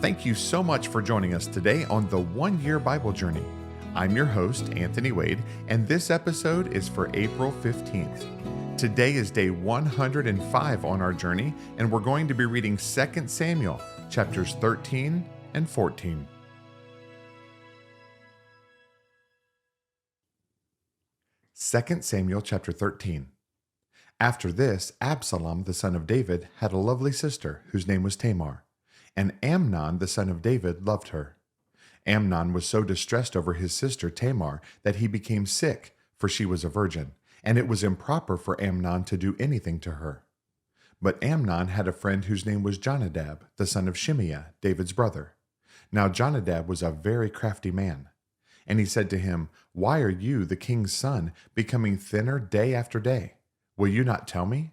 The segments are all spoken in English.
Thank you so much for joining us today on the 1 Year Bible Journey. I'm your host, Anthony Wade, and this episode is for April 15th. Today is day 105 on our journey, and we're going to be reading 2 Samuel, chapters 13 and 14. Second Samuel chapter 13. After this, Absalom, the son of David, had a lovely sister whose name was Tamar, and Amnon, the son of David, loved her. Amnon was so distressed over his sister Tamar that he became sick, for she was a virgin, and it was improper for Amnon to do anything to her. But Amnon had a friend whose name was Jonadab, the son of Shimeah, David's brother. Now Jonadab was a very crafty man. And he said to him, "Why are you, the king's son, becoming thinner day after day? Will you not tell me?"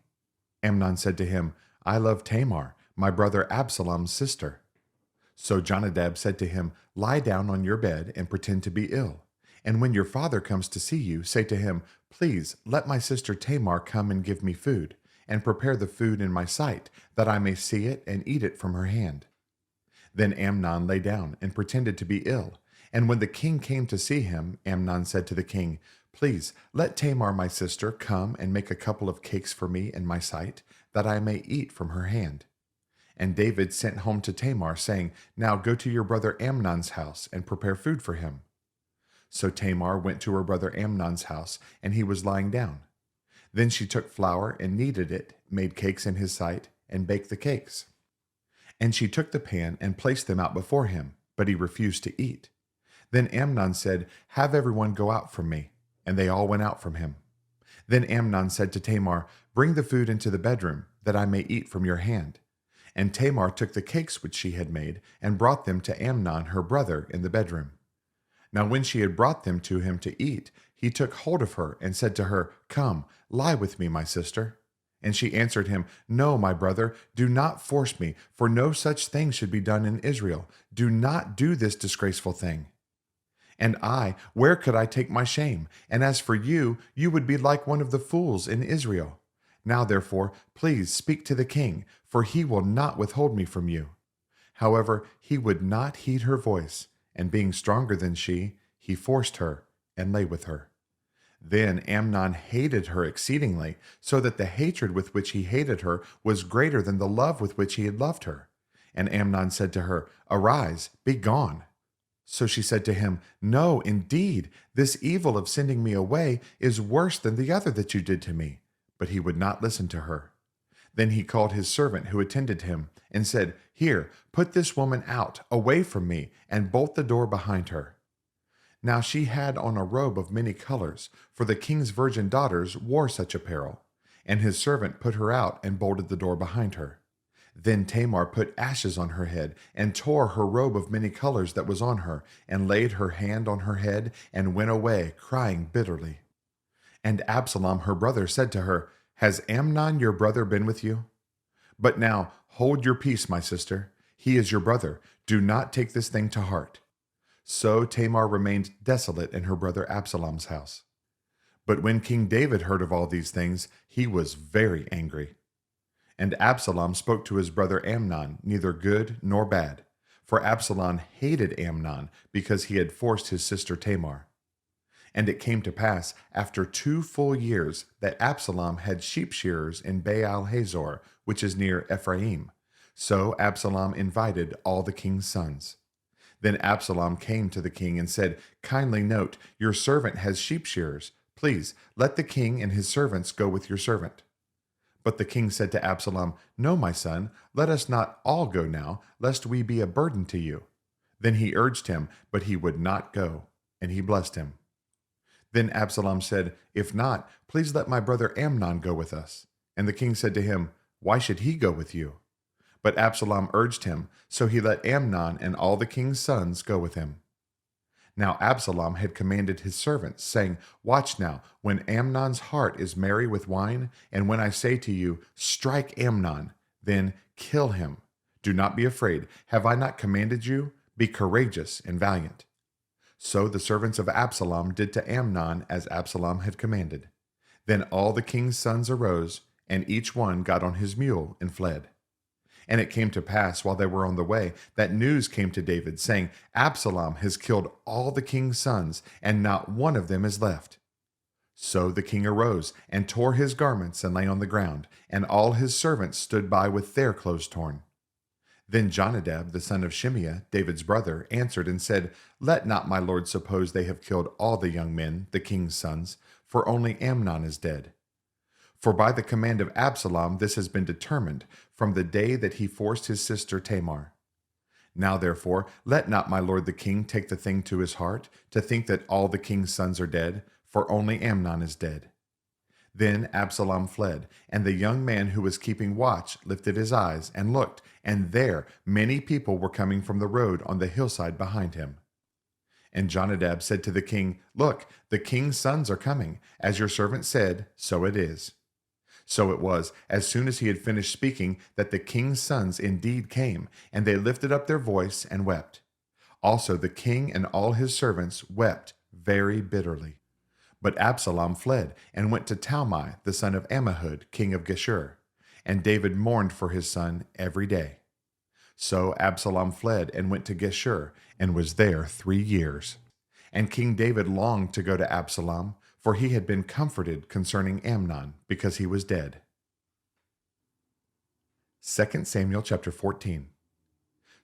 Amnon said to him, "I love Tamar, my brother Absalom's sister." So Jonadab said to him, "Lie down on your bed and pretend to be ill. And when your father comes to see you, say to him, 'Please let my sister Tamar come and give me food, and prepare the food in my sight, that I may see it and eat it from her hand.'" Then Amnon lay down and pretended to be ill. And when the king came to see him, Amnon said to the king, "Please let Tamar my sister come and make a couple of cakes for me in my sight, that I may eat from her hand." And David sent home to Tamar, saying, "Now go to your brother Amnon's house and prepare food for him." So Tamar went to her brother Amnon's house, and he was lying down. Then she took flour and kneaded it, made cakes in his sight, and baked the cakes. And she took the pan and placed them out before him, but he refused to eat. Then Amnon said, "Have everyone go out from me." And they all went out from him. Then Amnon said to Tamar, "Bring the food into the bedroom, that I may eat from your hand." And Tamar took the cakes which she had made, and brought them to Amnon her brother in the bedroom. Now when she had brought them to him to eat, he took hold of her, and said to her, "Come, lie with me, my sister." And she answered him, "No, my brother, do not force me, for no such thing should be done in Israel. Do not do this disgraceful thing. And I, where could I take my shame? And as for you, you would be like one of the fools in Israel. Now therefore, please speak to the king, for he will not withhold me from you." However, he would not heed her voice, and being stronger than she, he forced her, and lay with her. Then Amnon hated her exceedingly, so that the hatred with which he hated her was greater than the love with which he had loved her. And Amnon said to her, "Arise, be gone." So she said to him, "No, indeed, this evil of sending me away is worse than the other that you did to me." But he would not listen to her. Then he called his servant who attended him, and said, "Here, put this woman out, away from me, and bolt the door behind her." Now she had on a robe of many colors, for the king's virgin daughters wore such apparel. And his servant put her out, and bolted the door behind her. Then Tamar put ashes on her head, and tore her robe of many colors that was on her, and laid her hand on her head, and went away, crying bitterly. And Absalom her brother said to her, "Has Amnon your brother been with you? But now hold your peace, my sister. He is your brother. Do not take this thing to heart." So Tamar remained desolate in her brother Absalom's house. But when King David heard of all these things, he was very angry. And Absalom spoke to his brother Amnon, neither good nor bad. For Absalom hated Amnon, because he had forced his sister Tamar. And it came to pass, after 2 full years, that Absalom had sheep shearers in Baal Hazor, which is near Ephraim. So Absalom invited all the king's sons. Then Absalom came to the king and said, "Kindly note, your servant has sheep shearers. Please, let the king and his servants go with your servant." But the king said to Absalom, "No, my son, let us not all go now, lest we be a burden to you." Then he urged him, but he would not go, and he blessed him. Then Absalom said, "If not, please let my brother Amnon go with us." And the king said to him, "Why should he go with you?" But Absalom urged him, so he let Amnon and all the king's sons go with him. Now Absalom had commanded his servants, saying, "Watch now, when Amnon's heart is merry with wine, and when I say to you, 'Strike Amnon,' then kill him. Do not be afraid. Have I not commanded you? Be courageous and valiant." So the servants of Absalom did to Amnon as Absalom had commanded. Then all the king's sons arose, and each one got on his mule and fled. And it came to pass while they were on the way that news came to David, saying, Absalom has killed all the king's sons, and not one of them is left. So the king arose and tore his garments and lay on the ground, and all his servants stood by with their clothes torn. Then Jonadab, the son of Shimeah, David's brother, answered and said, Let not my lord suppose they have killed all the young men, the king's sons, for only Amnon is dead. For by the command of Absalom this has been determined, from the day that he forced his sister Tamar. Now therefore, let not my lord the king take the thing to his heart, to think that all the king's sons are dead, for only Amnon is dead. Then Absalom fled, and the young man who was keeping watch lifted his eyes and looked, and there many people were coming from the road on the hillside behind him. And Jonadab said to the king, Look, the king's sons are coming. As your servant said, so it is. So it was, as soon as he had finished speaking, that the king's sons indeed came, and they lifted up their voice and wept. Also the king and all his servants wept very bitterly. But Absalom fled, and went to Talmai, the son of Ammihud, king of Geshur. And David mourned for his son every day. So Absalom fled, and went to Geshur, and was there 3 years. And King David longed to go to Absalom, for he had been comforted concerning Amnon, because he was dead. 2 Samuel chapter 14.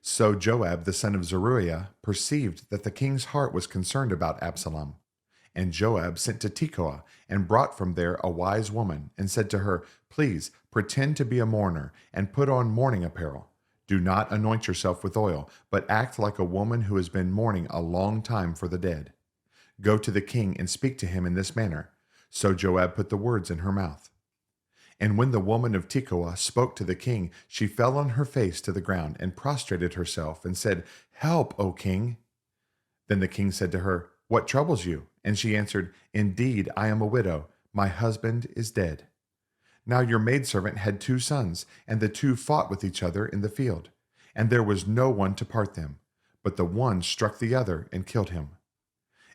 So Joab the son of Zeruiah perceived that the king's heart was concerned about Absalom. And Joab sent to Tekoa, and brought from there a wise woman, and said to her, Please pretend to be a mourner, and put on mourning apparel. Do not anoint yourself with oil, but act like a woman who has been mourning a long time for the dead. Go to the king and speak to him in this manner. So Joab put the words in her mouth. And when the woman of Tekoa spoke to the king, she fell on her face to the ground, and prostrated herself, and said, Help, O king! Then the king said to her, What troubles you? And she answered, Indeed, I am a widow. My husband is dead. Now your maidservant had 2 sons, and the 2 fought with each other in the field. And there was no one to part them. But the one struck the other and killed him.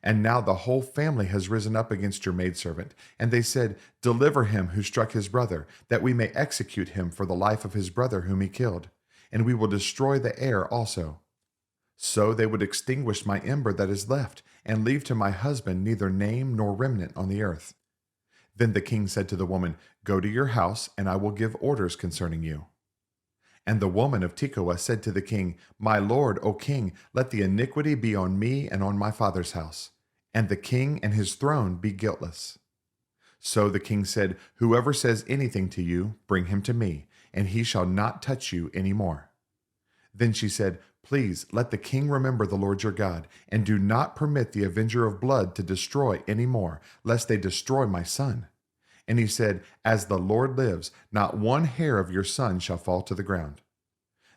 And now the whole family has risen up against your maidservant. And they said, Deliver him who struck his brother, that we may execute him for the life of his brother whom he killed. And we will destroy the heir also. So they would extinguish my ember that is left, and leave to my husband neither name nor remnant on the earth. Then the king said to the woman, Go to your house, and I will give orders concerning you. And the woman of Tekoa said to the king, My lord, O king, let the iniquity be on me and on my father's house, and the king and his throne be guiltless. So the king said, Whoever says anything to you, bring him to me, and he shall not touch you any more. Then she said, Please let the king remember the Lord your God, and do not permit the avenger of blood to destroy any more, lest they destroy my son. And he said, As the Lord lives, not one hair of your son shall fall to the ground.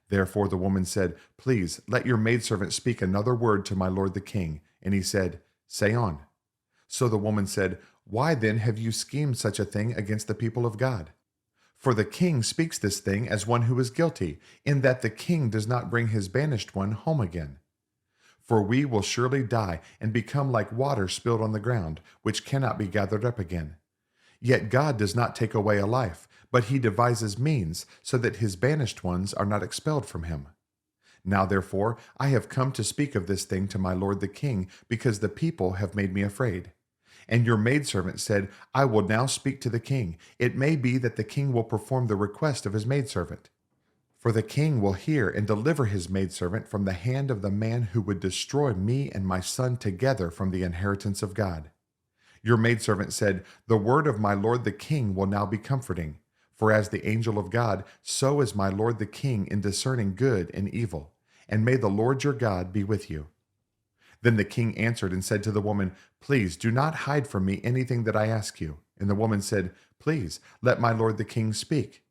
Therefore the woman said, Please let your maidservant speak another word to my lord the king. And he said, Say on. So the woman said, Why then have you schemed such a thing against the people of God? For the king speaks this thing as one who is guilty, in that the king does not bring his banished one home again. For we will surely die and become like water spilled on the ground, which cannot be gathered up again. Yet God does not take away a life, but he devises means so that his banished ones are not expelled from him. Now therefore I have come to speak of this thing to my lord the king, because the people have made me afraid. And your maidservant said, I will now speak to the king. It may be that the king will perform the request of his maidservant. For the king will hear and deliver his maidservant from the hand of the man who would destroy me and my son together from the inheritance of God. Your maidservant said, The word of my lord the king will now be comforting. For as the angel of God, so is my lord the king in discerning good and evil. And may the Lord your God be with you. Then the king answered and said to the woman, Please do not hide from me anything that I ask you. And the woman said, Please let my lord the king speak.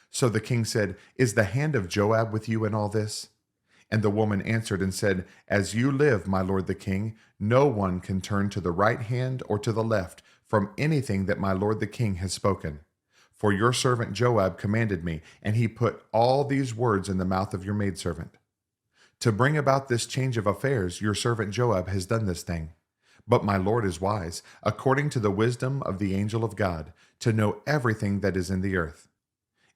So the king said, Is the hand of Joab with you in all this? And the woman answered and said, As you live, my lord the king, no one can turn to the right hand or to the left from anything that my lord the king has spoken. For your servant Joab commanded me, and he put all these words in the mouth of your maidservant. To bring about this change of affairs, your servant Joab has done this thing. But my lord is wise, according to the wisdom of the angel of God, to know everything that is in the earth.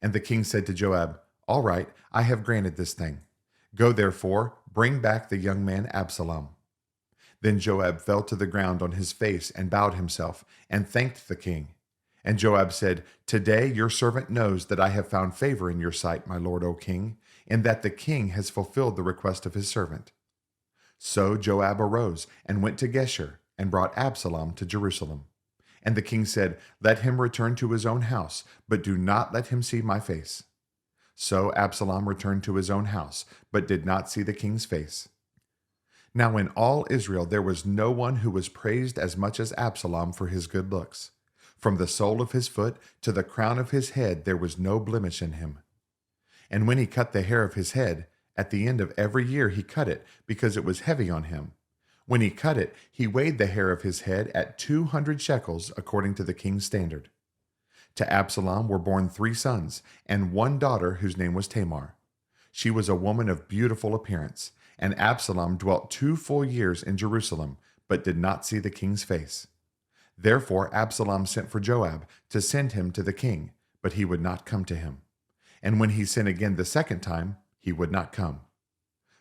And the king said to Joab, All right, I have granted this thing. Go therefore, bring back the young man Absalom. Then Joab fell to the ground on his face and bowed himself and thanked the king. And Joab said, Today your servant knows that I have found favor in your sight, my lord, O king, and that the king has fulfilled the request of his servant. So Joab arose and went to Geshur and brought Absalom to Jerusalem. And the king said, Let him return to his own house, but do not let him see my face. So Absalom returned to his own house, but did not see the king's face. Now in all Israel there was no one who was praised as much as Absalom for his good looks. From the sole of his foot to the crown of his head there was no blemish in him. And when he cut the hair of his head, at the end of every year he cut it, because it was heavy on him. When he cut it, he weighed the hair of his head at 200 shekels, according to the king's standard. To Absalom were born 3 sons, and 1 daughter whose name was Tamar. She was a woman of beautiful appearance, and Absalom dwelt 2 full years in Jerusalem, but did not see the king's face. Therefore Absalom sent for Joab to send him to the king, but he would not come to him. And when he sent again the second time, he would not come.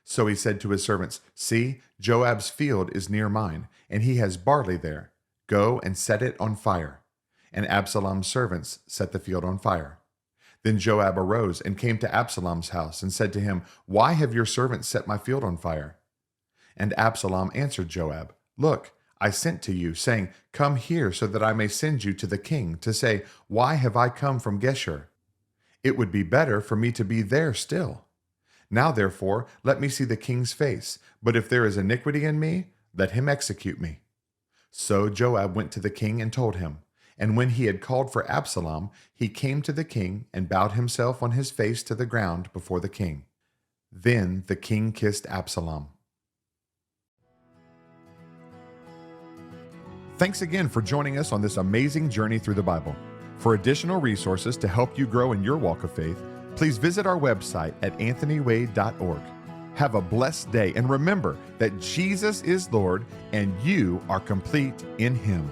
So he said to his servants, See, Joab's field is near mine, and he has barley there. Go and set it on fire. And Absalom's servants set the field on fire. Then Joab arose and came to Absalom's house and said to him, Why have your servants set my field on fire? And Absalom answered Joab, Look, I sent to you, saying, Come here so that I may send you to the king, to say, Why have I come from Geshur? It would be better for me to be there still. Now therefore let me see the king's face, but if there is iniquity in me, let him execute me. So Joab went to the king and told him. And when he had called for Absalom, he came to the king and bowed himself on his face to the ground before the king. Then the king kissed Absalom. Thanks again for joining us on this amazing journey through the Bible. For additional resources to help you grow in your walk of faith, please visit our website at anthonywade.org. Have a blessed day, and remember that Jesus is Lord and you are complete in Him.